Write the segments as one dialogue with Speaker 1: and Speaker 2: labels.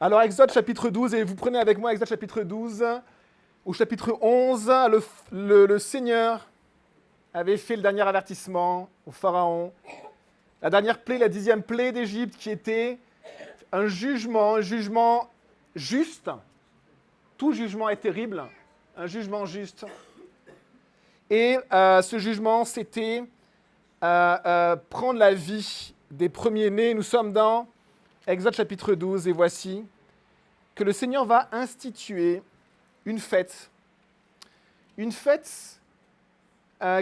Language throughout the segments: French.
Speaker 1: Alors, Exode chapitre 12, et vous prenez avec moi Exode chapitre 12, au chapitre 11, le Seigneur avait fait le dernier avertissement au Pharaon. La dernière plaie, la 10e plaie d'Égypte, qui était un jugement juste. Tout jugement est terrible, un jugement juste. Et ce jugement, c'était prendre la vie des premiers-nés. Nous sommes dans Exode chapitre 12, et voici que le Seigneur va instituer une fête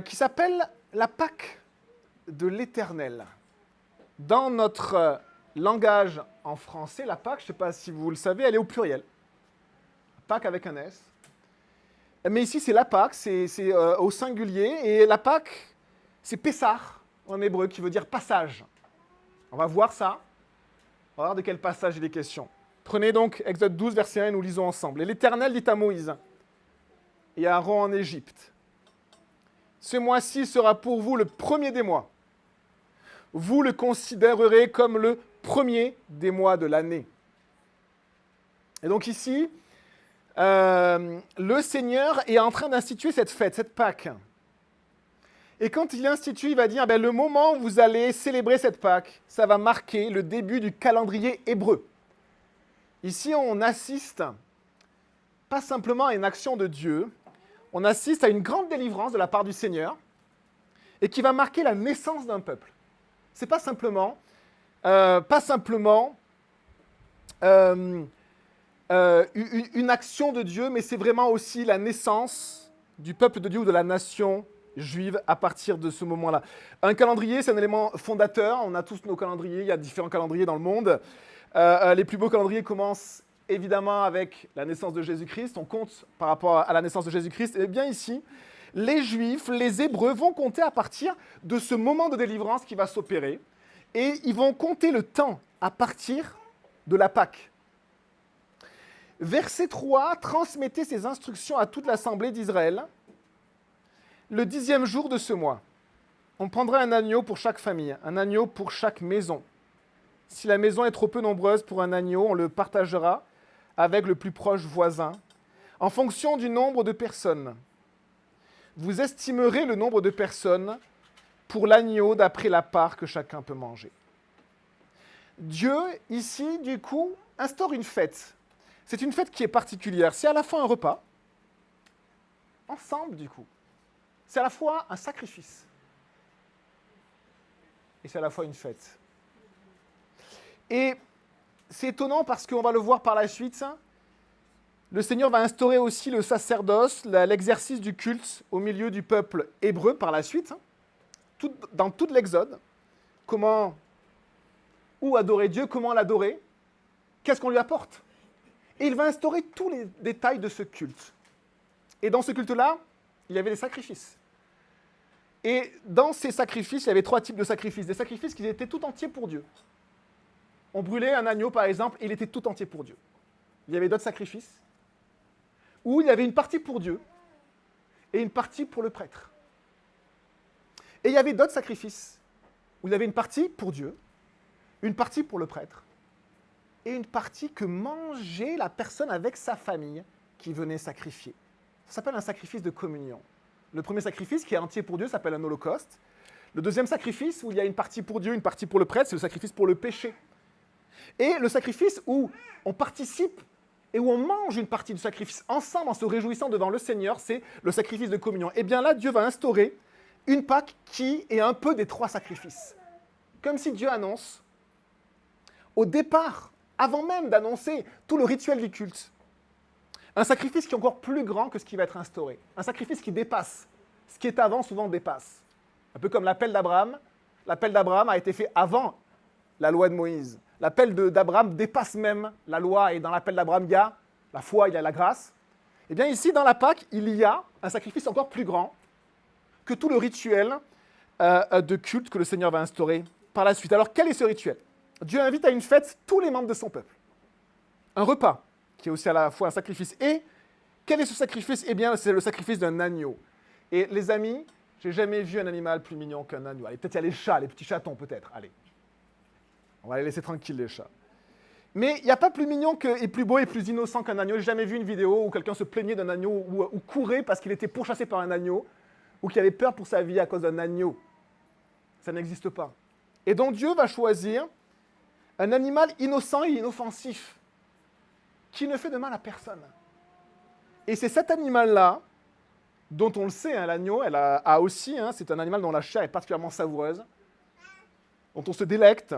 Speaker 1: qui s'appelle la Pâque de l'Éternel. Dans notre langage en français, la Pâque, je ne sais pas si vous le savez, elle est au pluriel. Pâque avec un S. Mais ici, c'est la Pâque, c'est au singulier. Et la Pâque, c'est Pessah en hébreu, qui veut dire passage. On va voir ça. On va voir de quel passage il est question. Prenez donc Exode 12, verset 1, et nous lisons ensemble. Et l'Éternel dit à Moïse et à Aaron en Égypte, ce mois-ci sera pour vous le premier des mois. Vous le considérerez comme le premier des mois de l'année. Et donc ici, le Seigneur est en train d'instituer cette fête, cette Pâque. Et quand il institue, il va dire, le moment où vous allez célébrer cette Pâque, ça va marquer le début du calendrier hébreu. Ici, on assiste pas simplement à une action de Dieu, on assiste à une grande délivrance de la part du Seigneur et qui va marquer la naissance d'un peuple. C'est pas simplement une action de Dieu, mais c'est vraiment aussi la naissance du peuple de Dieu ou de la nation juive à partir de ce moment-là. Un calendrier, c'est un élément fondateur. On a tous nos calendriers, il y a différents calendriers dans le monde. Les plus beaux calendriers commencent évidemment avec la naissance de Jésus-Christ. On compte par rapport à la naissance de Jésus-Christ. Et bien ici, les Juifs, les Hébreux vont compter à partir de ce moment de délivrance qui va s'opérer. Et ils vont compter le temps à partir de la Pâque. Verset 3, transmettez ces instructions à toute l'assemblée d'Israël. Le 10e jour de ce mois, on prendra un agneau pour chaque famille, un agneau pour chaque maison. Si la maison est trop peu nombreuse pour un agneau, on le partagera avec le plus proche voisin, en fonction du nombre de personnes. Vous estimerez le nombre de personnes pour l'agneau d'après la part que chacun peut manger. Dieu, ici, du coup, instaure une fête. C'est une fête qui est particulière. C'est à la fois un repas, ensemble, du coup. C'est à la fois un sacrifice. Et c'est à la fois une fête. Et c'est étonnant parce qu'on va le voir par la suite, le Seigneur va instaurer aussi le sacerdoce, l'exercice du culte au milieu du peuple hébreu par la suite, dans toute l'Exode. Où adorer Dieu, comment l'adorer, qu'est-ce qu'on lui apporte. Et il va instaurer tous les détails de ce culte. Et dans ce culte-là, il y avait des sacrifices. Et dans ces sacrifices, il y avait 3 types de sacrifices. Des sacrifices qui étaient tout entiers pour Dieu. On brûlait un agneau, par exemple, et il était tout entier pour Dieu. Il y avait d'autres sacrifices où il y avait une partie pour Dieu et une partie pour le prêtre. Et il y avait d'autres sacrifices où il y avait une partie pour Dieu, une partie pour le prêtre et une partie que mangeait la personne avec sa famille qui venait sacrifier. Ça s'appelle un sacrifice de communion. Le premier sacrifice, qui est entier pour Dieu, s'appelle un holocauste. Le deuxième sacrifice, où il y a une partie pour Dieu, une partie pour le prêtre, c'est le sacrifice pour le péché. Et le sacrifice où on participe et où on mange une partie du sacrifice ensemble en se réjouissant devant le Seigneur, c'est le sacrifice de communion. Et bien là, Dieu va instaurer une Pâque qui est un peu des 3 sacrifices. Comme si Dieu annonce, au départ, avant même d'annoncer tout le rituel du culte, un sacrifice qui est encore plus grand que ce qui va être instauré. Un sacrifice qui dépasse. Ce qui est avant, souvent, dépasse. Un peu comme l'appel d'Abraham. L'appel d'Abraham a été fait avant la loi de Moïse. L'appel d'Abraham dépasse même la loi. Et dans l'appel d'Abraham, il y a la foi, il y a la grâce. Et bien ici, dans la Pâque, il y a un sacrifice encore plus grand que tout le rituel de culte que le Seigneur va instaurer par la suite. Alors, quel est ce rituel ? Dieu invite à une fête tous les membres de son peuple. Un repas, qui est aussi à la fois un sacrifice. Et quel est ce sacrifice ? Eh bien, c'est le sacrifice d'un agneau. Et les amis, j'ai jamais vu un animal plus mignon qu'un agneau. Allez, peut-être il y a les chats, les petits chatons peut-être. Allez, on va les laisser tranquilles les chats. Mais il n'y a pas plus mignon et plus beau et plus innocent qu'un agneau. J'ai jamais vu une vidéo où quelqu'un se plaignait d'un agneau ou courait parce qu'il était pourchassé par un agneau ou qu'il avait peur pour sa vie à cause d'un agneau. Ça n'existe pas. Et donc Dieu va choisir un animal innocent et inoffensif qui ne fait de mal à personne. Et c'est cet animal-là, dont on le sait, hein, l'agneau, elle a aussi, hein, c'est un animal dont la chair est particulièrement savoureuse, dont on se délecte.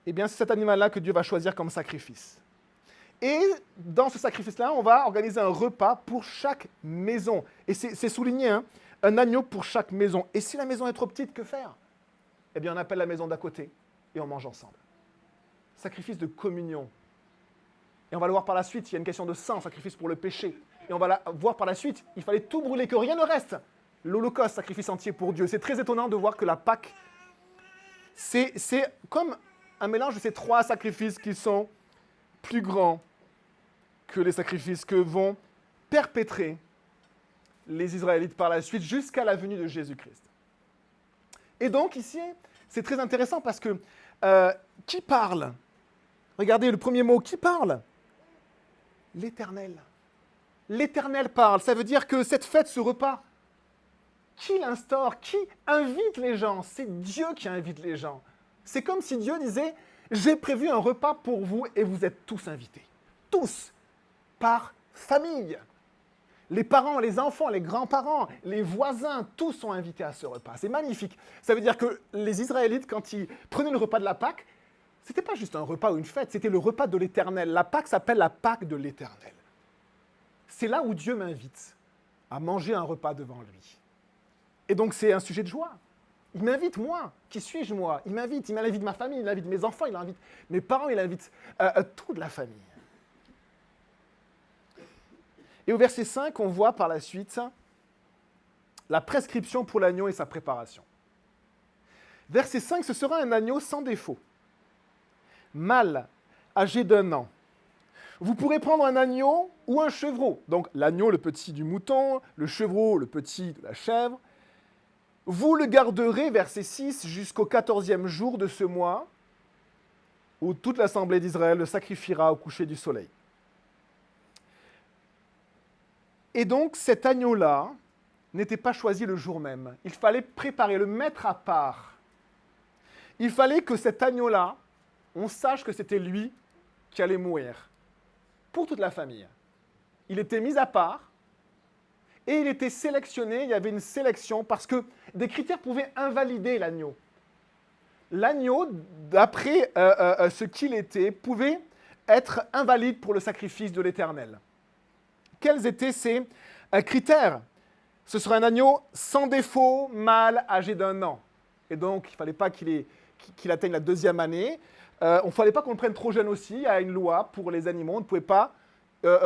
Speaker 1: Eh bien, c'est cet animal-là que Dieu va choisir comme sacrifice. Et dans ce sacrifice-là, on va organiser un repas pour chaque maison. Et c'est souligné, hein, un agneau pour chaque maison. Et si la maison est trop petite, que faire? Eh bien, on appelle la maison d'à côté et on mange ensemble. Sacrifice de communion. Et on va le voir par la suite, il y a une question de sang, sacrifice pour le péché. Et on va voir par la suite, il fallait tout brûler, que rien ne reste. L'Holocauste, sacrifice entier pour Dieu. C'est très étonnant de voir que la Pâque, c'est comme un mélange de ces trois sacrifices qui sont plus grands que les sacrifices que vont perpétrer les Israélites par la suite jusqu'à la venue de Jésus-Christ. Et donc ici, c'est très intéressant parce que qui parle? Regardez le premier mot, qui parle? L'Éternel. L'Éternel parle, ça veut dire que cette fête, ce repas, qui l'instaure? Qui invite les gens? C'est Dieu qui invite les gens. C'est comme si Dieu disait, j'ai prévu un repas pour vous et vous êtes tous invités. Tous, par famille. Les parents, les enfants, les grands-parents, les voisins, tous sont invités à ce repas. C'est magnifique. Ça veut dire que les Israélites, quand ils prenaient le repas de la Pâque, ce n'était pas juste un repas ou une fête, c'était le repas de l'Éternel. La Pâque s'appelle la Pâque de l'Éternel. C'est là où Dieu m'invite à manger un repas devant lui. Et donc c'est un sujet de joie. Il m'invite, moi. Qui suis-je, moi? Il m'invite ma famille, il invite mes enfants, il invite mes parents, il invite toute la famille. Et au verset 5, on voit par la suite la prescription pour l'agneau et sa préparation. Verset 5, ce sera un agneau sans défaut, mâle, âgé d'1 an. Vous pourrez prendre un agneau ou un chevreau. Donc l'agneau, le petit du mouton, le chevreau, le petit de la chèvre. Vous le garderez, verset 6, jusqu'au 14e jour de ce mois, où toute l'assemblée d'Israël le sacrifiera au coucher du soleil. Et donc cet agneau-là n'était pas choisi le jour même. Il fallait préparer, le mettre à part. Il fallait que cet agneau-là, on sache que c'était lui qui allait mourir. Pour toute la famille. Il était mis à part et il était sélectionné, il y avait une sélection parce que des critères pouvaient invalider l'agneau. L'agneau, d'après ce qu'il était, pouvait être invalide pour le sacrifice de l'Éternel. Quels étaient ces critères? Ce serait un agneau sans défaut, mâle, âgé d'1 an. Et donc, il ne fallait pas qu'il atteigne la 2e année. Il ne fallait pas qu'on le prenne trop jeune aussi. Il y a une loi pour les animaux. On ne pouvait pas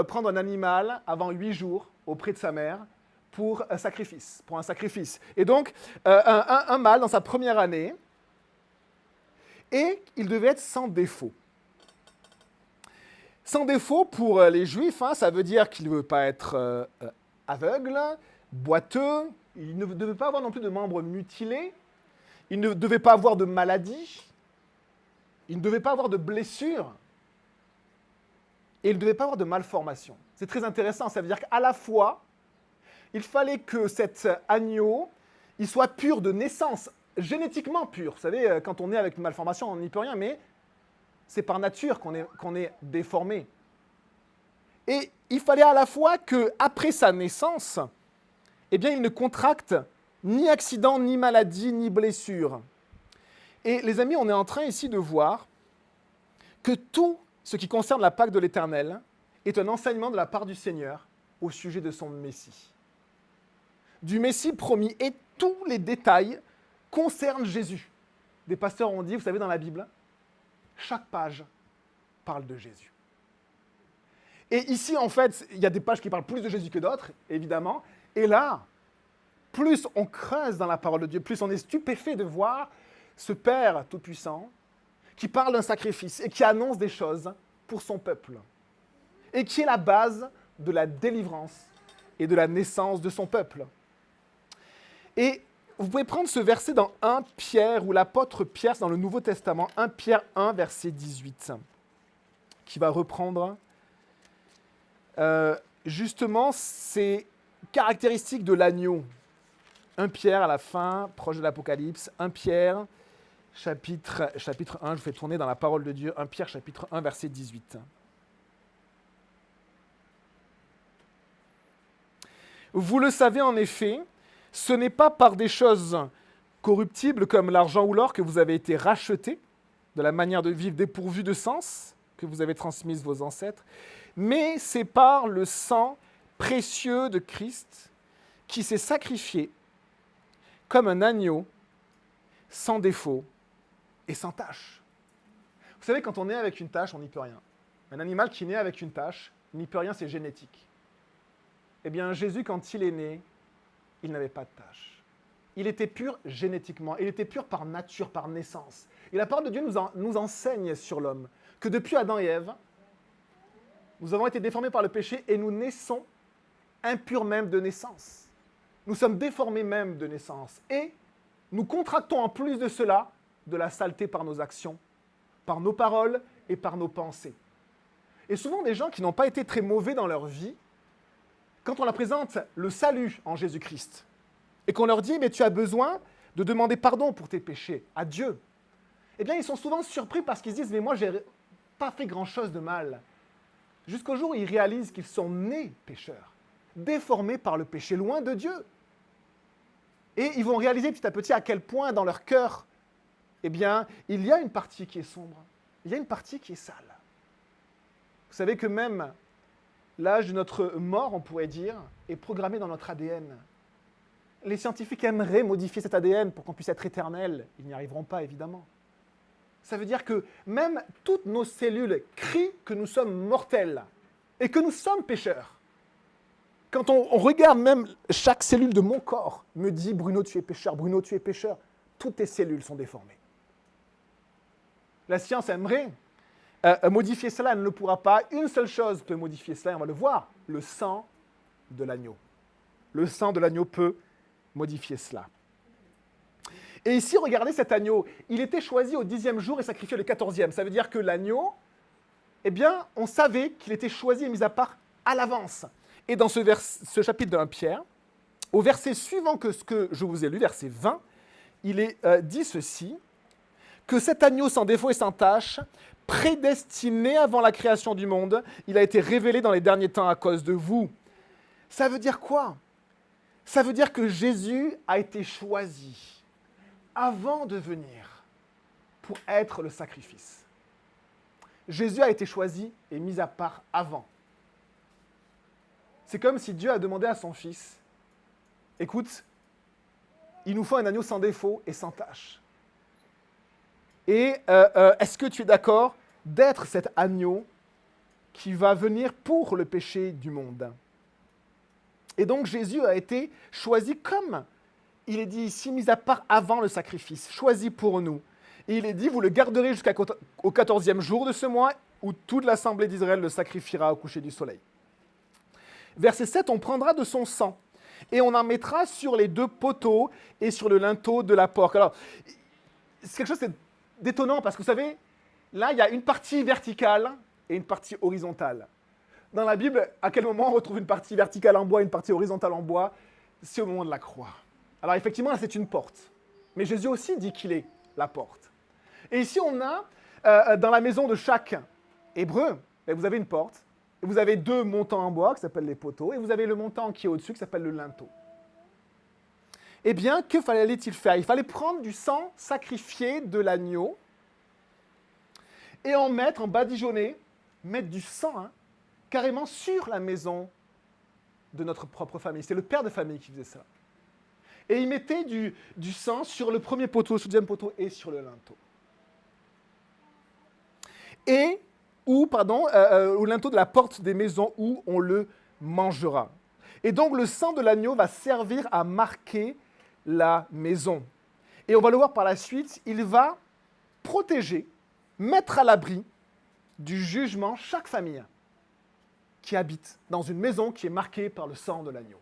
Speaker 1: prendre un animal avant 8 jours auprès de sa mère pour un sacrifice. Et donc, un mâle dans sa première année, et il devait être sans défaut. Sans défaut pour les Juifs, hein, ça veut dire qu'il ne veut pas être aveugle, boiteux, il ne devait pas avoir non plus de membres mutilés, il ne devait pas avoir de maladie, il ne devait pas avoir de blessures, et il ne devait pas avoir de malformation. C'est très intéressant, ça veut dire qu'à la fois, il fallait que cet agneau, il soit pur de naissance, génétiquement pur. Vous savez, quand on est avec une malformation, on n'y peut rien, mais c'est par nature qu'on est déformé. Et il fallait à la fois qu'après sa naissance, eh bien, il ne contracte ni accident, ni maladie, ni blessure. Et les amis, on est en train ici de voir que tout ce qui concerne la Pâque de l'Éternel est un enseignement de la part du Seigneur au sujet de son Messie. Du Messie promis, et tous les détails concernent Jésus. Des pasteurs ont dit, vous savez, dans la Bible, chaque page parle de Jésus. Et ici, en fait, il y a des pages qui parlent plus de Jésus que d'autres, évidemment. Et là, plus on creuse dans la parole de Dieu, plus on est stupéfait de voir ce Père Tout-Puissant qui parle d'un sacrifice et qui annonce des choses pour son peuple. Et qui est la base de la délivrance et de la naissance de son peuple. Et vous pouvez prendre ce verset dans 1 Pierre, où l'apôtre Pierre, c'est dans le Nouveau Testament, 1 Pierre 1, verset 18. qui va reprendre justement ces caractéristiques de l'agneau. 1 Pierre à la fin, proche de l'Apocalypse, 1 Pierre, chapitre 1, je vous fais tourner dans la parole de Dieu, 1 Pierre, chapitre 1, verset 18. Vous le savez en effet, ce n'est pas par des choses corruptibles comme l'argent ou l'or que vous avez été rachetés, de la manière de vivre dépourvue de sens que vous avez transmise vos ancêtres, mais c'est par le sang précieux de Christ qui s'est sacrifié comme un agneau sans défaut et sans tache. Vous savez, quand on est avec une tache, on n'y peut rien. Un animal qui naît avec une tache, il n'y peut rien, c'est génétique. Eh bien, Jésus, quand il est né, il n'avait pas de tache. Il était pur génétiquement, il était pur par nature, par naissance. Et la parole de Dieu nous enseigne sur l'homme que depuis Adam et Ève, nous avons été déformés par le péché et nous naissons impurs même de naissance. Nous sommes déformés même de naissance. Et nous contractons en plus de cela de la saleté par nos actions, par nos paroles et par nos pensées. Et souvent, des gens qui n'ont pas été très mauvais dans leur vie, quand on leur présente le salut en Jésus-Christ, et qu'on leur dit « mais tu as besoin de demander pardon pour tes péchés à Dieu », eh bien, ils sont souvent surpris parce qu'ils se disent « mais moi, je n'ai pas fait grand-chose de mal ». Jusqu'au jour où ils réalisent qu'ils sont nés pécheurs, déformés par le péché, loin de Dieu. Et ils vont réaliser petit à petit à quel point dans leur cœur, eh bien, il y a une partie qui est sombre, il y a une partie qui est sale. Vous savez que même l'âge de notre mort, on pourrait dire, est programmé dans notre ADN. Les scientifiques aimeraient modifier cet ADN pour qu'on puisse être éternel. Ils n'y arriveront pas, évidemment. Ça veut dire que même toutes nos cellules crient que nous sommes mortels et que nous sommes pécheurs. Quand on regarde même chaque cellule de mon corps, me dit « Bruno, tu es pécheur, Bruno, tu es pécheur », toutes tes cellules sont déformées. La science aimerait modifier cela, elle ne le pourra pas. Une seule chose peut modifier cela, et on va le voir, le sang de l'agneau. Le sang de l'agneau peut modifier cela. Et ici, regardez cet agneau. Il était choisi au 10e jour et sacrifié le 14e. Ça veut dire que l'agneau, eh bien, on savait qu'il était choisi et mis à part à l'avance. Et dans ce chapitre de 1 Pierre, au verset suivant que ce que je vous ai lu, verset 20, il est dit ceci, que cet agneau sans défaut et sans tache, prédestiné avant la création du monde, il a été révélé dans les derniers temps à cause de vous. Ça veut dire quoi? Ça veut dire que Jésus a été choisi avant de venir pour être le sacrifice. Jésus a été choisi et mis à part avant. C'est comme si Dieu a demandé à son fils, écoute, il nous faut un agneau sans défaut et sans tache. Et est-ce que tu es d'accord d'être cet agneau qui va venir pour le péché du monde? Et donc Jésus a été choisi comme, il est dit ici, mis à part avant le sacrifice, choisi pour nous. Et il est dit, vous le garderez jusqu'au 14e jour de ce mois, où toute l'assemblée d'Israël le sacrifiera au coucher du soleil. Verset 7, on prendra de son sang, et on en mettra sur les 2 poteaux et sur le linteau de la porte. Alors, c'est quelque chose d'étonnant, parce que vous savez, là, il y a une partie verticale et une partie horizontale. Dans la Bible, à quel moment on retrouve une partie verticale en bois et une partie horizontale en bois? C'est au moment de la croix. Alors effectivement, là, c'est une porte. Mais Jésus aussi dit qu'il est la porte. Et ici, on a, dans la maison de chaque Hébreu, vous avez une porte, et vous avez 2 montants en bois qui s'appellent les poteaux, et vous avez le montant qui est au-dessus qui s'appelle le linteau. Eh bien, que fallait-il faire? Il fallait prendre du sang sacrifié de l'agneau et en mettre, en badigeonner, mettre du sang, carrément sur la maison de notre propre famille. C'est le père de famille qui faisait ça. Et il mettait du sang sur le premier poteau, sur le deuxième poteau et sur le linteau. Et, au linteau de la porte des maisons où on le mangera. Et donc le sang de l'agneau va servir à marquer la maison. Et on va le voir par la suite, il va protéger, mettre à l'abri du jugement chaque famille qui habite dans une maison qui est marquée par le sang de l'agneau.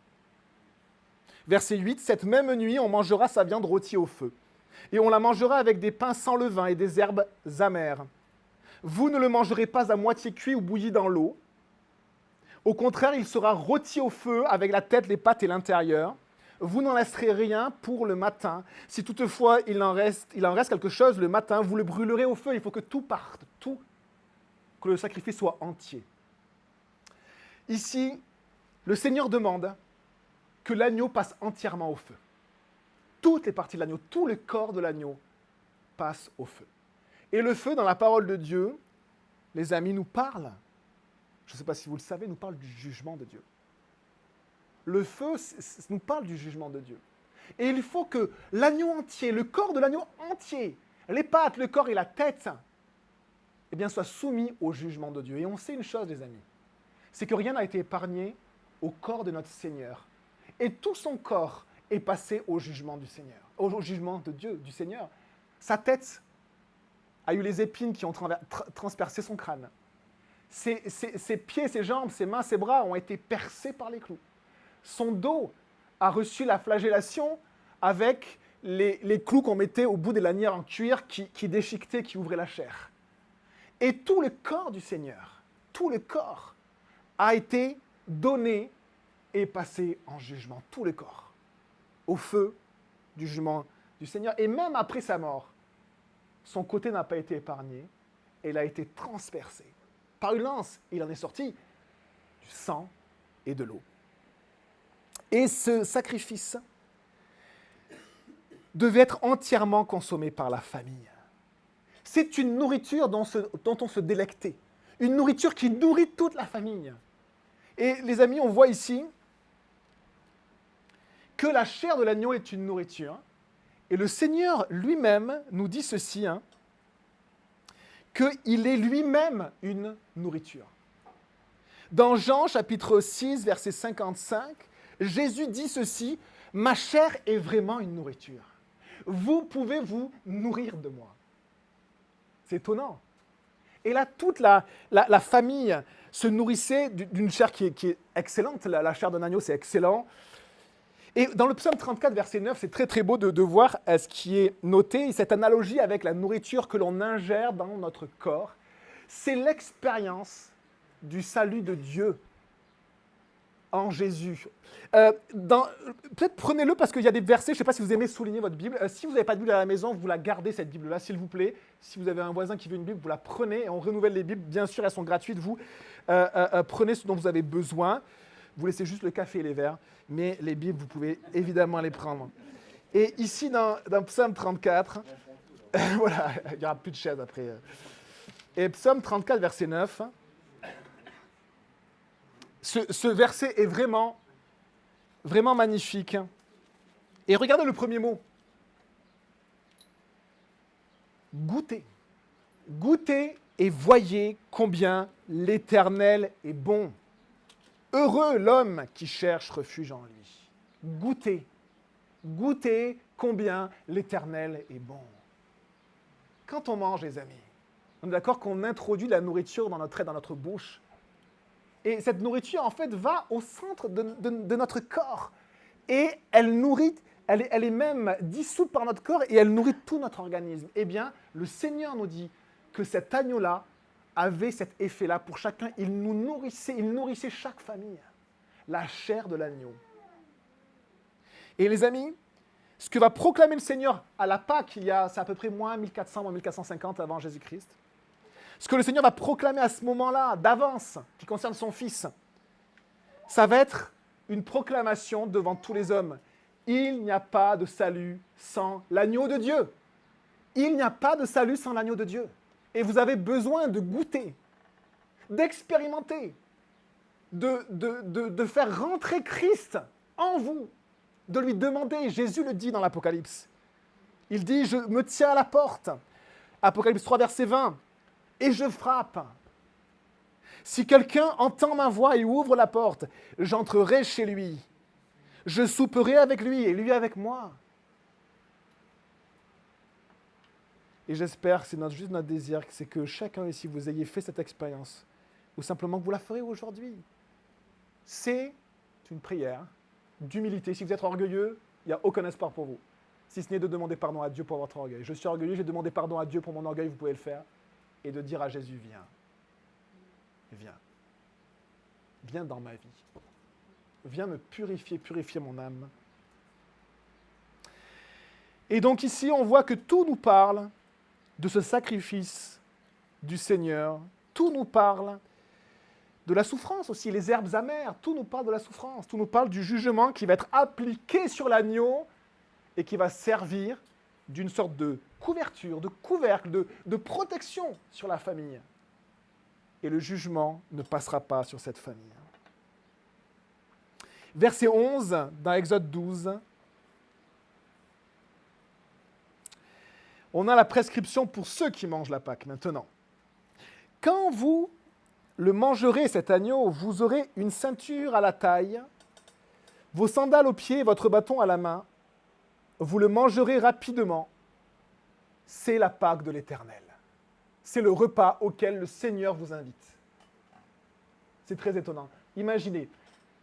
Speaker 1: Verset 8, « Cette même nuit, on mangera sa viande rôtie au feu, et on la mangera avec des pains sans levain et des herbes amères. Vous ne le mangerez pas à moitié cuit ou bouilli dans l'eau. Au contraire, il sera rôti au feu avec la tête, les pattes et l'intérieur. Vous n'en laisserez rien pour le matin. Si toutefois il en reste quelque chose le matin, vous le brûlerez au feu. Il faut que tout parte, que le sacrifice soit entier. Ici, le Seigneur demande que l'agneau passe entièrement au feu. Toutes les parties de l'agneau, tout le corps de l'agneau passe au feu. Et le feu, dans la parole de Dieu, les amis, nous parle, je ne sais pas si vous le savez, nous parle du jugement de Dieu. Le feu nous parle du jugement de Dieu. Et il faut que l'agneau entier, le corps de l'agneau entier, les pattes, le corps et la tête, eh bien, soient soumis au jugement de Dieu. Et on sait une chose, les amis, c'est que rien n'a été épargné au corps de notre Seigneur. Et tout son corps est passé au jugement du Seigneur, au jugement de Dieu, du Seigneur. Sa tête a eu les épines qui ont transpercé son crâne. Ses pieds, ses jambes, ses mains, ses bras ont été percés par les clous. Son dos a reçu la flagellation avec les clous qu'on mettait au bout des lanières en cuir qui déchiquetaient, qui ouvraient la chair. Et tout le corps du Seigneur, tout le corps a été donné et passé en jugement. Tout le corps, au feu du jugement du Seigneur. Et même après sa mort, son côté n'a pas été épargné, il a été transpercé. Par une lance, il en est sorti du sang et de l'eau. Et ce sacrifice devait être entièrement consommé par la famille. C'est une nourriture dont on se délectait. Une nourriture qui nourrit toute la famille. Et les amis, on voit ici que la chair de l'agneau est une nourriture. Et le Seigneur lui-même nous dit ceci, qu'il est lui-même une nourriture. Dans Jean chapitre 6, verset 55, Jésus dit ceci, « Ma chair est vraiment une nourriture. Vous pouvez vous nourrir de moi. » C'est étonnant. Et là, toute la famille se nourrissait d'une chair qui est excellente. La chair d'un agneau, c'est excellent. Et dans le psaume 34, verset 9, c'est très très beau de voir ce qui est noté, cette analogie avec la nourriture que l'on ingère dans notre corps. C'est l'expérience du salut de Dieu en Jésus. Peut-être prenez-le parce qu'il y a des versets, je ne sais pas si vous aimez souligner votre Bible. Si vous n'avez pas de Bible à la maison, vous la gardez cette Bible-là, s'il vous plaît. Si vous avez un voisin qui veut une Bible, vous la prenez et on renouvelle les Bibles. Bien sûr, elles sont gratuites. Vous prenez ce dont vous avez besoin. Vous laissez juste le café et les verres, mais les Bibles, vous pouvez évidemment les prendre. Et ici, dans Psaume 34, voilà, il n'y aura plus de chaises après. Et Psaume 34, verset 9, ce verset est vraiment, vraiment magnifique. Et regardez le premier mot. Goûtez. Goûtez et voyez combien l'Éternel est bon. Heureux l'homme qui cherche refuge en lui. Goûtez. Goûtez combien l'Éternel est bon. Quand on mange, les amis, on est d'accord qu'on introduit la nourriture dans notre tête, dans notre bouche. Et cette nourriture, en fait, va au centre de notre corps. Et elle nourrit, elle est même dissoute par notre corps et elle nourrit tout notre organisme. Eh bien, le Seigneur nous dit que cet agneau-là avait cet effet-là pour chacun. Il nourrissait chaque famille. La chair de l'agneau. Et les amis, ce que va proclamer le Seigneur à la Pâque, c'est à peu près moins 1400, moins 1450 avant Jésus-Christ, ce que le Seigneur va proclamer à ce moment-là, d'avance, qui concerne son Fils, ça va être une proclamation devant tous les hommes. Il n'y a pas de salut sans l'agneau de Dieu. Il n'y a pas de salut sans l'agneau de Dieu. Et vous avez besoin de goûter, d'expérimenter, de faire rentrer Christ en vous, de lui demander. Jésus le dit dans l'Apocalypse. Il dit, je me tiens à la porte. Apocalypse 3, verset 20. Et je frappe. Si quelqu'un entend ma voix et ouvre la porte, j'entrerai chez lui. Je souperai avec lui et lui avec moi. Et j'espère, c'est juste notre désir, c'est que chacun ici, vous ayez fait cette expérience, ou simplement que vous la ferez aujourd'hui. C'est une prière d'humilité. Si vous êtes orgueilleux, il n'y a aucun espoir pour vous, si ce n'est de demander pardon à Dieu pour votre orgueil. Je suis orgueilleux, j'ai demandé pardon à Dieu pour mon orgueil, vous pouvez le faire. et de dire à Jésus, viens, viens, viens dans ma vie. Viens me purifier, purifier mon âme. Et donc ici, on voit que tout nous parle de ce sacrifice du Seigneur. Tout nous parle de la souffrance aussi, les herbes amères. Tout nous parle de la souffrance. Tout nous parle du jugement qui va être appliqué sur l'agneau et qui va servir d'une sorte de couverture, de couvercle, de protection sur la famille. Et le jugement ne passera pas sur cette famille. Verset 11, dans Exode 12, on a la prescription pour ceux qui mangent la Pâque maintenant. Quand vous le mangerez, cet agneau, vous aurez une ceinture à la taille, vos sandales aux pieds et votre bâton à la main. Vous le mangerez rapidement. C'est la Pâque de l'Éternel. C'est le repas auquel le Seigneur vous invite. C'est très étonnant. Imaginez,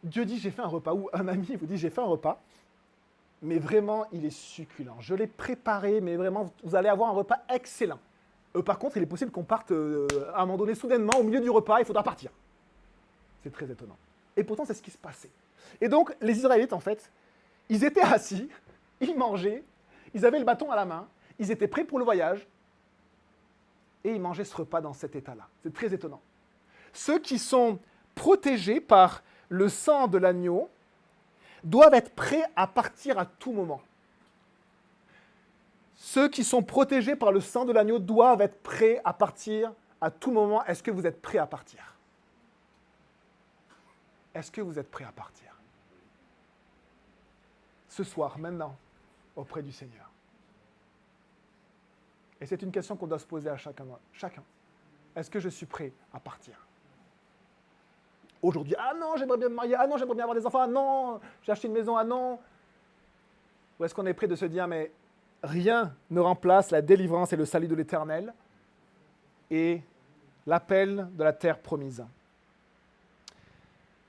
Speaker 1: Dieu dit j'ai fait un repas, ou un ami vous dit j'ai fait un repas, mais vraiment il est succulent. Je l'ai préparé, mais vraiment vous allez avoir un repas excellent. Par contre, il est possible qu'on parte à un moment donné soudainement au milieu du repas, il faudra partir. C'est très étonnant. Et pourtant c'est ce qui se passait. Et donc les Israélites en fait, ils étaient assis, ils mangeaient, ils avaient le bâton à la main, ils étaient prêts pour le voyage, et ils mangeaient ce repas dans cet état-là. C'est très étonnant. Ceux qui sont protégés par le sang de l'agneau doivent être prêts à partir à tout moment. Ceux qui sont protégés par le sang de l'agneau doivent être prêts à partir à tout moment. Est-ce que vous êtes prêts à partir? Est-ce que vous êtes prêts à partir? Ce soir, maintenant, auprès du Seigneur. Et c'est une question qu'on doit se poser à chacun. Est-ce que je suis prêt à partir? Aujourd'hui, ah non, j'aimerais bien me marier, ah non, j'aimerais bien avoir des enfants, ah non, j'ai acheté une maison, ah non. Ou est-ce qu'on est prêt de se dire, mais rien ne remplace la délivrance et le salut de l'Éternel et l'appel de la terre promise.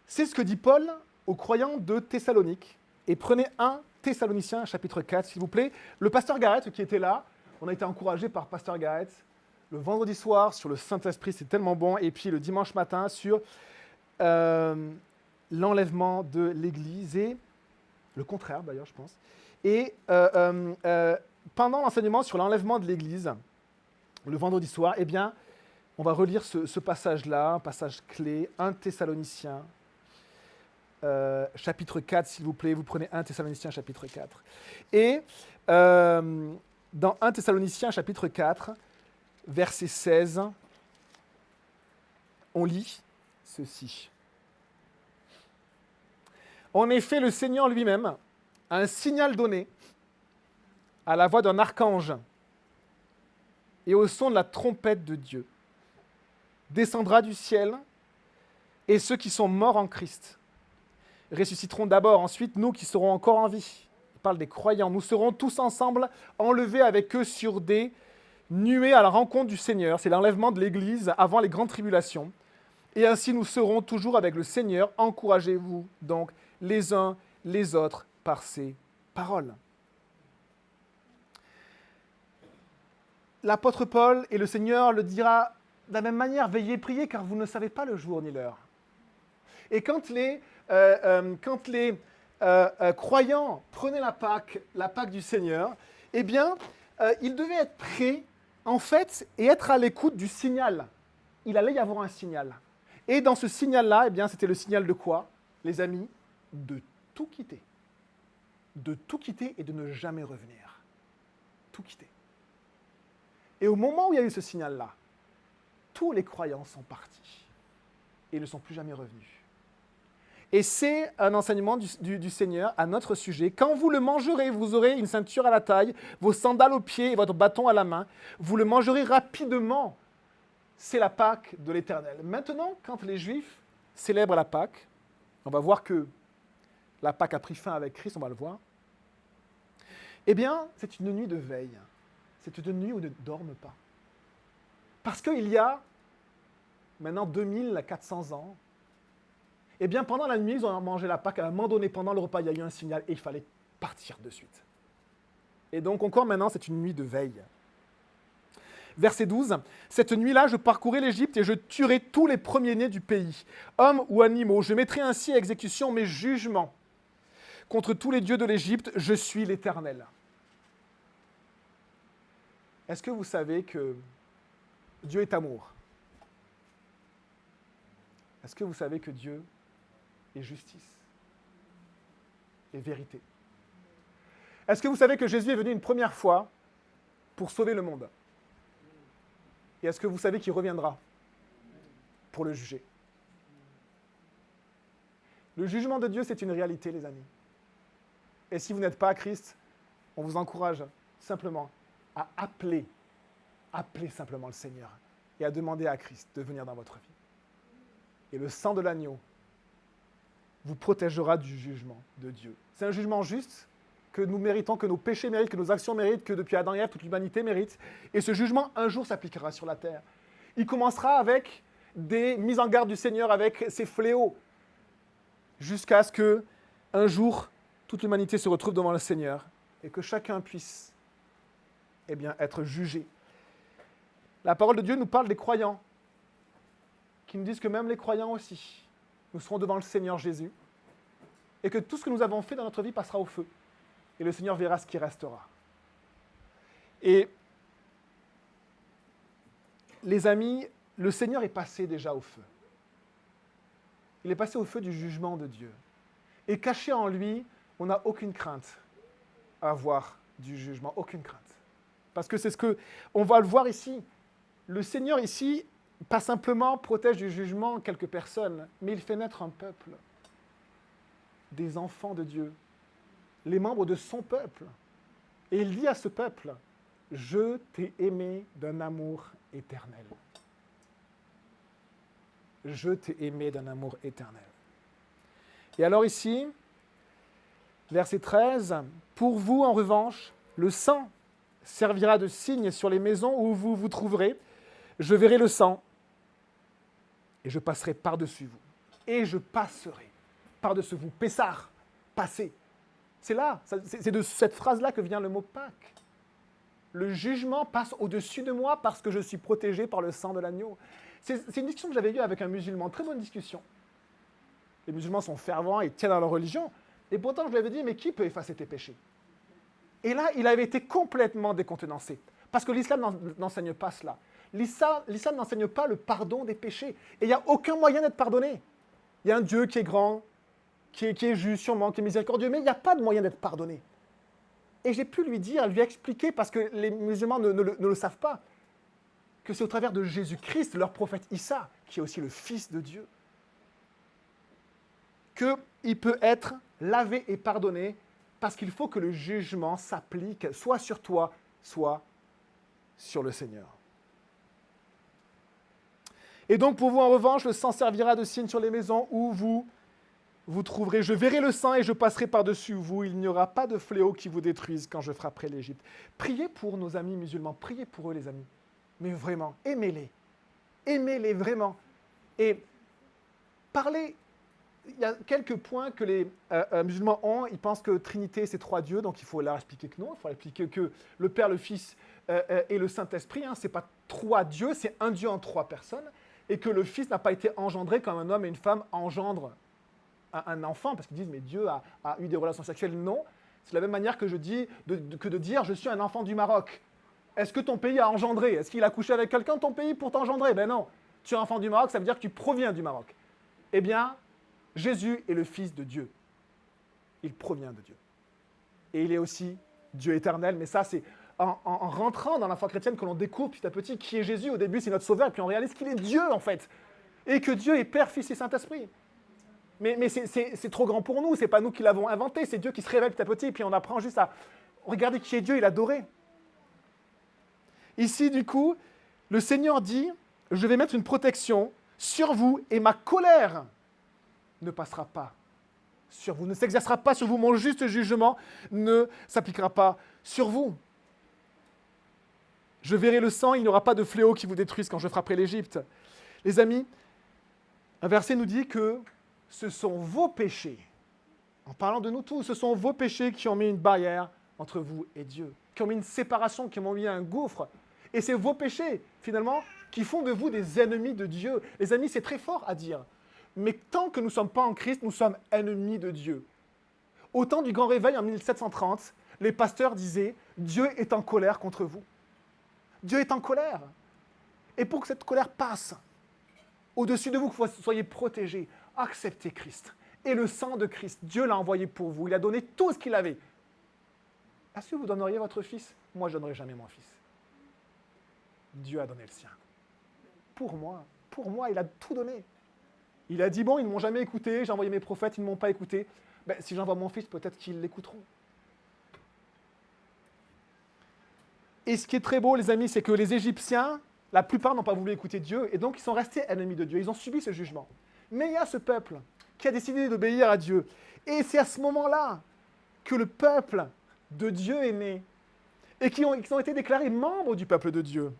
Speaker 1: C'est ce que dit Paul aux croyants de Thessalonique. Et prenez 1 Thessaloniciens, chapitre 4, s'il vous plaît. Le pasteur Garrett qui était là, on a été encouragé par pasteur Garrett le vendredi soir sur le Saint-Esprit, c'est tellement bon. Et puis le dimanche matin sur l'enlèvement de l'Église et le contraire d'ailleurs, je pense. Et pendant l'enseignement sur l'enlèvement de l'Église, le vendredi soir, eh bien, on va relire ce passage-là, un passage clé, 1 Thessaloniciens, chapitre 4, s'il vous plaît. Vous prenez 1 Thessaloniciens, chapitre 4. Et dans 1 Thessaloniciens, chapitre 4, verset 16, on lit ceci. En effet, le Seigneur lui-même a un signal donné à la voix d'un archange et au son de la trompette de Dieu. Descendra du ciel et ceux qui sont morts en Christ ressusciteront d'abord. Ensuite, nous qui serons encore en vie, il parle des croyants, nous serons tous ensemble enlevés avec eux sur des nuées à la rencontre du Seigneur. C'est l'enlèvement de l'Église avant les grandes tribulations. Et ainsi, nous serons toujours avec le Seigneur. Encouragez-vous donc les uns les autres par ces paroles. L'apôtre Paul et le Seigneur le dira de la même manière, veillez, priez, car vous ne savez pas le jour ni l'heure. Et quand les croyants prenaient la Pâque du Seigneur, eh bien, ils devaient être prêts, en fait, et être à l'écoute du signal. Il allait y avoir un signal. Et dans ce signal-là, eh bien, c'était le signal de quoi, les amis? De tout quitter. De tout quitter et de ne jamais revenir. Tout quitter. Et au moment où il y a eu ce signal-là, tous les croyants sont partis et ne sont plus jamais revenus. Et c'est un enseignement du Seigneur à notre sujet. Quand vous le mangerez, vous aurez une ceinture à la taille, vos sandales aux pieds et votre bâton à la main. Vous le mangerez rapidement. C'est la Pâque de l'Éternel. Maintenant, quand les Juifs célèbrent la Pâque, on va voir que la Pâque a pris fin avec Christ, on va le voir. Eh bien, c'est une nuit de veille. C'est une nuit où ils ne dorment pas. Parce qu'il y a maintenant 2400 ans, eh bien, pendant la nuit, ils ont mangé la Pâque. À un moment donné, pendant le repas, il y a eu un signal et il fallait partir de suite. Et donc, encore maintenant, c'est une nuit de veille. Verset 12. « Cette nuit-là, je parcourrai l'Égypte et je tuerai tous les premiers-nés du pays, hommes ou animaux. Je mettrai ainsi à exécution mes jugements. Contre tous les dieux de l'Égypte, je suis l'Éternel. » Est-ce que vous savez que Dieu est amour? Est-ce que vous savez que Dieu est justice et vérité? Est-ce que vous savez que Jésus est venu une première fois pour sauver le monde? Et est-ce que vous savez qu'il reviendra pour le juger? Le jugement de Dieu, c'est une réalité, les amis. Et si vous n'êtes pas à Christ, on vous encourage simplement à appeler simplement le Seigneur et à demander à Christ de venir dans votre vie. Et le sang de l'agneau vous protégera du jugement de Dieu. C'est un jugement juste que nous méritons, que nos péchés méritent, que nos actions méritent, que depuis Adam et Ève, toute l'humanité mérite. Et ce jugement, un jour, s'appliquera sur la terre. Il commencera avec des mises en garde du Seigneur, avec ses fléaux, jusqu'à ce que, un jour, toute l'humanité se retrouve devant le Seigneur et que chacun puisse être jugé. La parole de Dieu nous parle des croyants, qui nous disent que même les croyants aussi, nous serons devant le Seigneur Jésus, et que tout ce que nous avons fait dans notre vie passera au feu. Et le Seigneur verra ce qui restera. Et les amis, le Seigneur est passé déjà au feu. Il est passé au feu du jugement de Dieu. Et caché en lui, on n'a aucune crainte à avoir du jugement, aucune crainte. Parce que c'est ce que, on va le voir ici. Le Seigneur ici, pas simplement protège du jugement quelques personnes, mais il fait naître un peuple, des enfants de Dieu, les membres de son peuple. Et il dit à ce peuple, « Je t'ai aimé d'un amour éternel. » Je t'ai aimé d'un amour éternel. Et alors ici, verset 13, « Pour vous, en revanche, le sang servira de signe sur les maisons où vous vous trouverez. Je verrai le sang et je passerai par-dessus vous. Et je passerai par-dessus vous. » Pessar, passer. C'est là, c'est de cette phrase-là que vient le mot Pâques. Le jugement passe au-dessus de moi parce que je suis protégé par le sang de l'agneau. C'est une discussion que j'avais eue avec un musulman, très bonne discussion. Les musulmans sont fervents, ils tiennent à leur religion. Et pourtant, je lui avais dit, mais qui peut effacer tes péchés? Et là, il avait été complètement décontenancé. Parce que l'islam n'enseigne pas cela. L'islam n'enseigne pas le pardon des péchés. Et il n'y a aucun moyen d'être pardonné. Il y a un Dieu qui est grand, qui est juste sûrement, qui est miséricordieux, mais il n'y a pas de moyen d'être pardonné. Et j'ai pu lui dire, lui expliquer, parce que les musulmans ne le savent pas, que c'est au travers de Jésus-Christ, leur prophète Issa, qui est aussi le Fils de Dieu, qu'il peut être lavé et pardonné, parce qu'il faut que le jugement s'applique soit sur toi, soit sur le Seigneur. Et donc pour vous, en revanche, le sang servira de signe sur les maisons où vous trouverez. Je verrai le sang et je passerai par-dessus vous. Il n'y aura pas de fléau qui vous détruise quand je frapperai l'Égypte. Priez pour nos amis musulmans. Priez pour eux, les amis. Mais vraiment, aimez-les. Aimez-les vraiment. Et parlez. Il y a quelques points que les musulmans ont. Ils pensent que Trinité, c'est 3 dieux. Donc il faut leur expliquer que non. Il faut leur expliquer que le Père, le Fils et le Saint-Esprit, ce n'est pas 3 dieux, c'est un Dieu en 3 personnes. Et que le Fils n'a pas été engendré comme un homme et une femme engendrent un enfant, parce qu'ils disent, mais Dieu a eu des relations sexuelles. Non, c'est de la même manière que je dis, que de dire, je suis un enfant du Maroc. Est-ce que ton pays a engendré? Est-ce qu'il a couché avec quelqu'un de ton pays pour t'engendrer? Ben non. Tu es un enfant du Maroc, ça veut dire que tu proviens du Maroc. Eh bien, Jésus est le Fils de Dieu. Il provient de Dieu. Et il est aussi Dieu éternel, mais ça, c'est en rentrant dans la foi chrétienne que l'on découvre petit à petit qui est Jésus. Au début, c'est notre sauveur, et puis on réalise qu'il est Dieu, en fait. Et que Dieu est Père, Fils et Saint-Esprit. Mais c'est trop grand pour nous, c'est pas nous qui l'avons inventé, c'est Dieu qui se révèle petit à petit, et puis on apprend juste à regarder qui est Dieu et l'adorer. Ici, du coup, le Seigneur dit, je vais mettre une protection sur vous, et ma colère ne passera pas sur vous, ne s'exercera pas sur vous, mon juste jugement ne s'appliquera pas sur vous. Je verrai le sang, il n'y aura pas de fléau qui vous détruise quand je frapperai l'Égypte. Les amis, un verset nous dit que ce sont vos péchés, en parlant de nous tous, ce sont vos péchés qui ont mis une barrière entre vous et Dieu, qui ont mis une séparation, qui m'ont mis un gouffre. Et c'est vos péchés, finalement, qui font de vous des ennemis de Dieu. Les amis, c'est très fort à dire. Mais tant que nous ne sommes pas en Christ, nous sommes ennemis de Dieu. Au temps du Grand Réveil, en 1730, les pasteurs disaient « Dieu est en colère contre vous ». Dieu est en colère. Et pour que cette colère passe, au-dessus de vous, que vous soyez protégés, acceptez Christ. Et le sang de Christ, Dieu l'a envoyé pour vous. Il a donné tout ce qu'il avait. Est-ce que vous donneriez votre fils? Moi, je ne donnerai jamais mon fils. Dieu a donné le sien. Pour moi, il a tout donné. Il a dit, bon, ils ne m'ont jamais écouté, j'ai envoyé mes prophètes, ils ne m'ont pas écouté. Ben, si j'envoie mon fils, peut-être qu'ils l'écouteront. Et ce qui est très beau, les amis, c'est que les Égyptiens, la plupart n'ont pas voulu écouter Dieu, et donc ils sont restés ennemis de Dieu. Ils ont subi ce jugement. Mais il y a ce peuple qui a décidé d'obéir à Dieu. Et c'est à ce moment-là que le peuple de Dieu est né, et qu'ils ont été déclarés membres du peuple de Dieu,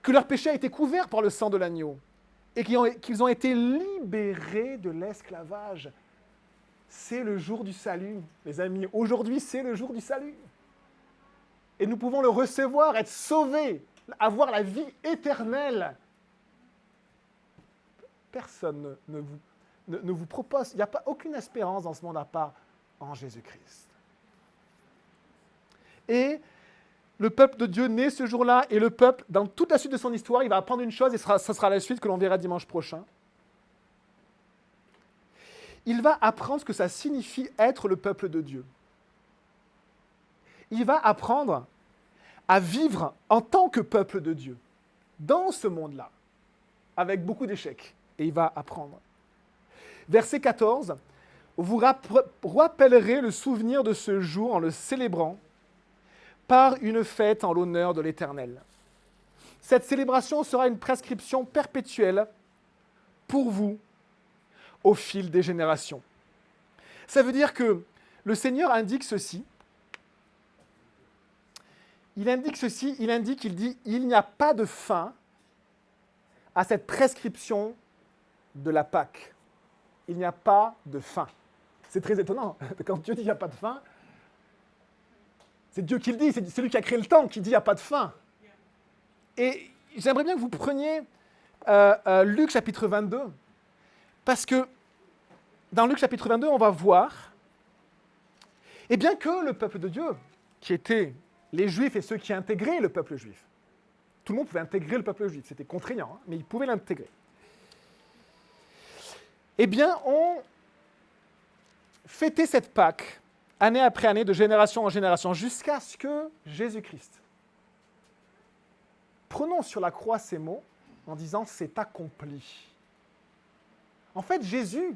Speaker 1: que leur péché a été couvert par le sang de l'agneau, et qu'ils ont été libérés de l'esclavage. C'est le jour du salut, les amis. Aujourd'hui, c'est le jour du salut. Et nous pouvons le recevoir, être sauvés, avoir la vie éternelle. Personne ne vous propose, il n'y a pas aucune espérance dans ce monde à part en Jésus-Christ. Et le peuple de Dieu naît ce jour-là, et le peuple, dans toute la suite de son histoire, il va apprendre une chose, et ça sera la suite que l'on verra dimanche prochain. Il va apprendre ce que ça signifie être le peuple de Dieu. Il va apprendre à vivre en tant que peuple de Dieu, dans ce monde-là, avec beaucoup d'échecs. Et il va apprendre. Verset 14, « Vous rappellerez le souvenir de ce jour en le célébrant par une fête en l'honneur de l'Éternel. Cette célébration sera une prescription perpétuelle pour vous au fil des générations. » Ça veut dire que le Seigneur indique ceci. Il dit, il n'y a pas de fin à cette prescription de la Pâque. Il n'y a pas de fin. C'est très étonnant. Quand Dieu dit il n'y a pas de fin, c'est Dieu qui le dit, c'est celui qui a créé le temps qui dit il n'y a pas de fin. Et j'aimerais bien que vous preniez Luc chapitre 22, parce que dans Luc chapitre 22, on va voir, et bien que le peuple de Dieu, qui était les Juifs et ceux qui intégraient le peuple juif, tout le monde pouvait intégrer le peuple juif, c'était contraignant, hein, mais ils pouvaient l'intégrer. Eh bien, on fêtait cette Pâque, année après année, de génération en génération, jusqu'à ce que Jésus-Christ prononce sur la croix ces mots en disant « c'est accompli ». En fait, Jésus,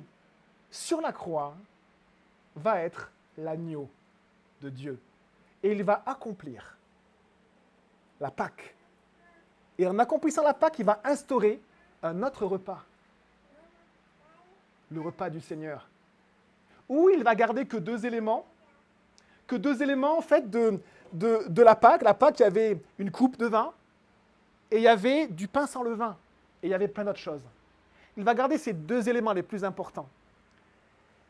Speaker 1: sur la croix, va être l'agneau de Dieu. Et il va accomplir la Pâque. Et en accomplissant la Pâque, il va instaurer un autre repas. Le repas du Seigneur. Où il va garder que deux éléments en fait de la Pâque. La Pâque, il y avait une coupe de vin et il y avait du pain sans levain. Et il y avait plein d'autres choses. Il va garder ces deux éléments les plus importants.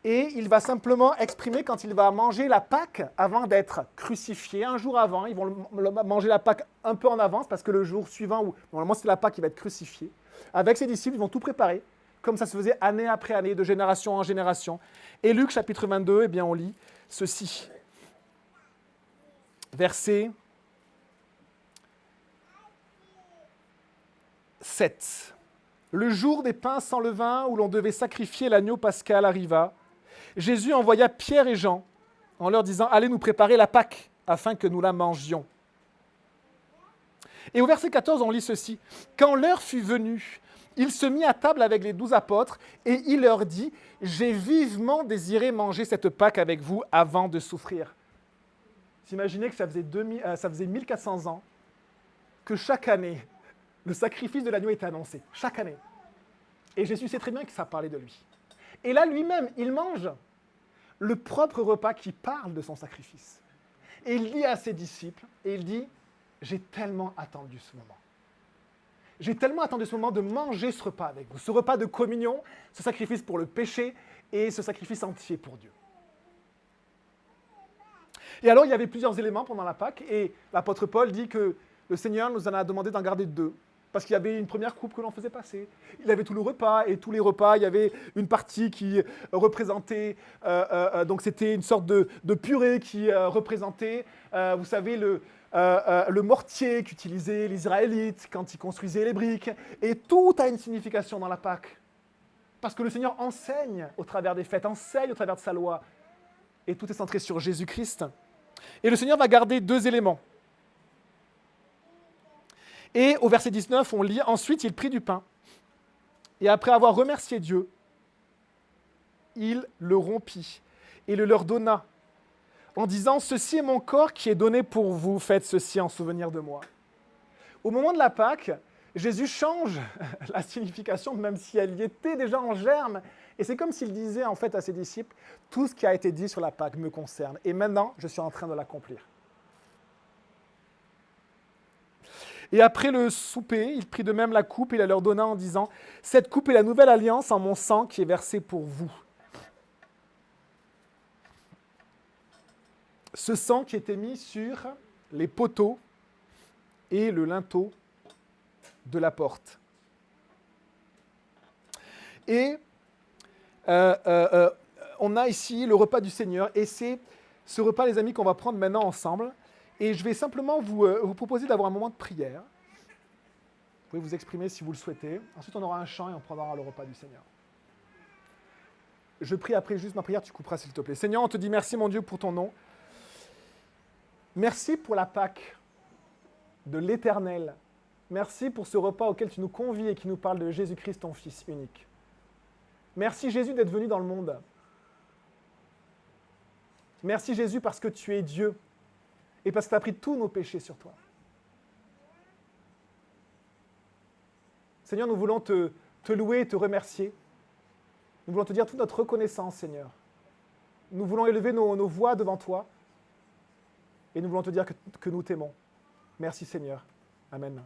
Speaker 1: Et il va simplement exprimer quand il va manger la Pâque avant d'être crucifié, un jour avant. Ils vont manger la Pâque un peu en avance parce que le jour suivant, où normalement c'est la Pâque, il va être crucifié. Avec ses disciples, ils vont tout préparer, comme ça se faisait année après année, de génération en génération. Et Luc chapitre 22, eh bien, on lit ceci. Verset 7. Le jour des pains sans levain où l'on devait sacrifier l'agneau pascal arriva. Jésus envoya Pierre et Jean en leur disant « Allez nous préparer la Pâque afin que nous la mangions. » Et au verset 14, on lit ceci. « Quand l'heure fut venue, il se mit à table avec les 12 apôtres et il leur dit « J'ai vivement désiré manger cette Pâque avec vous avant de souffrir. » Vous imaginez que ça faisait 1400 ans que chaque année, le sacrifice de l'agneau était annoncé. Chaque année. Et Jésus sait très bien que ça parlait de lui. Et là, lui-même, il mange le propre repas qui parle de son sacrifice. Et il dit à ses disciples, et il dit, j'ai tellement attendu ce moment. J'ai tellement attendu ce moment de manger ce repas avec vous, ce repas de communion, ce sacrifice pour le péché et ce sacrifice entier pour Dieu. Et alors, il y avait plusieurs éléments pendant la Pâque, et l'apôtre Paul dit que le Seigneur nous en a demandé d'en garder 2. Parce qu'il y avait une première coupe que l'on faisait passer. Il avait tout le repas, et tous les repas, il y avait une partie qui représentait, donc c'était une sorte de purée qui représentait, vous savez, le mortier qu'utilisaient les Israélites quand ils construisaient les briques. Et tout a une signification dans la Pâque. Parce que le Seigneur enseigne au travers des fêtes, enseigne au travers de sa loi. Et tout est centré sur Jésus-Christ. Et le Seigneur va garder 2 éléments. Et au verset 19, on lit « Ensuite, il prit du pain, et après avoir remercié Dieu, il le rompit et le leur donna, en disant « Ceci est mon corps qui est donné pour vous, faites ceci en souvenir de moi. » Au moment de la Pâque, Jésus change la signification, même si elle y était déjà en germe. Et c'est comme s'il disait en fait à ses disciples « Tout ce qui a été dit sur la Pâque me concerne, et maintenant, je suis en train de l'accomplir. » Et après le souper, il prit de même la coupe et la leur donna en disant « Cette coupe est la nouvelle alliance en mon sang qui est versé pour vous. » Ce sang qui était mis sur les poteaux et le linteau de la porte. Et on a ici le repas du Seigneur, et c'est ce repas, les amis, qu'on va prendre maintenant ensemble. Et je vais simplement vous proposer d'avoir un moment de prière. Vous pouvez vous exprimer si vous le souhaitez. Ensuite, on aura un chant et on prendra le repas du Seigneur. Je prie après juste ma prière, tu couperas s'il te plaît. Seigneur, on te dit merci mon Dieu pour ton nom. Merci pour la Pâque de l'Éternel. Merci pour ce repas auquel tu nous convies et qui nous parle de Jésus-Christ, ton Fils unique. Merci Jésus d'être venu dans le monde. Merci Jésus parce que tu es Dieu. Et parce que tu as pris tous nos péchés sur toi. Seigneur, nous voulons te louer et te remercier. Nous voulons te dire toute notre reconnaissance, Seigneur. Nous voulons élever nos voix devant toi. Et nous voulons te dire que nous t'aimons. Merci, Seigneur. Amen.